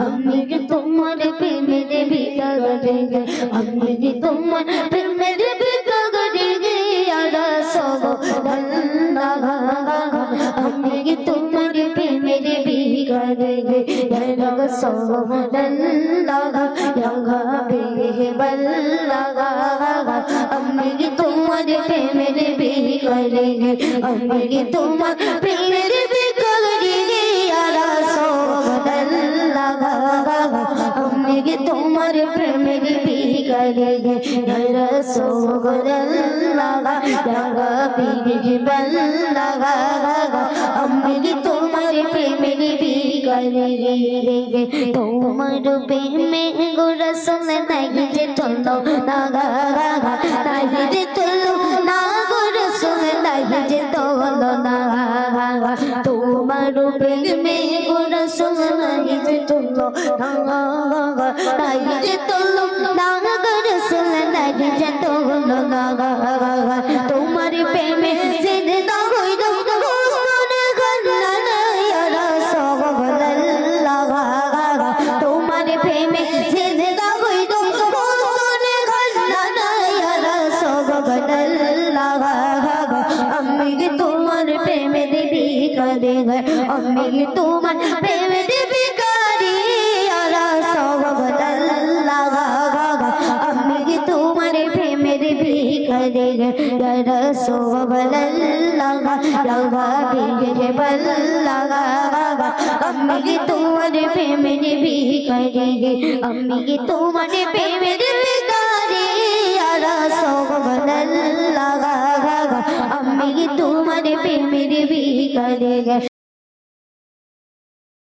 আমি কি তোমার প্রেমের ভিখারি গে আমি কি তোমার প্রেমের ভিখারি গে ইয়া রাসূলুল্লাহ আমি কি তোমার প্রেমের ভিখারি গে ইয়া রাসূলুল্লাহ ইয়া হাবিবাল্লাহ আমি কি তোমার প্রেমের ভিখারি গে আমি কি তোমার প্রেমের ভিখারি গে ইয়া রাসূলুল্লাহ আমি কি তোমার প্রেমের ভিখারি গে ইয়া রাসূলুল্লাহ ইয়া হাবিবাল্লাহ আমি কি তোমার প্রেমের ভিখারি গে তোমার প্রেমে গো রাসূল নাই যে চলো না নাই যে চলো না গো রাসূল নাই যে চলো না তোমার প্রেমে গো রাসূল নাই যে চলো না নাই যে চলো না গো রাসূল নাই যে চলো না তোমার প্রেমে জিন্দা হইলো মুস্তানে গল্লা না ইয়া রাসূলুল্লাহ তোমার প্রেমে জিন্দা হইলো মুস্তানে গল্লা না ইয়া রাসূলুল্লাহ আমি কি তোমার প্রেমের ভিখারি গে আমি কি তোমার প্রেমের ভিখারি ইয়া রাসূলুল্লাহ আমি কি তোমার প্রেমের ভিখারি গে ইয়া রাসূলুল্লাহ ইয়া হাবিবাল্লাহ আমি কি তোমার প্রেমের ভিখারি গে আমি কি তোমার প্রেমের ভিখারি ইয়া রাসূলুল্লাহ আমি কি তোমার প্রেমের ভিখারি গে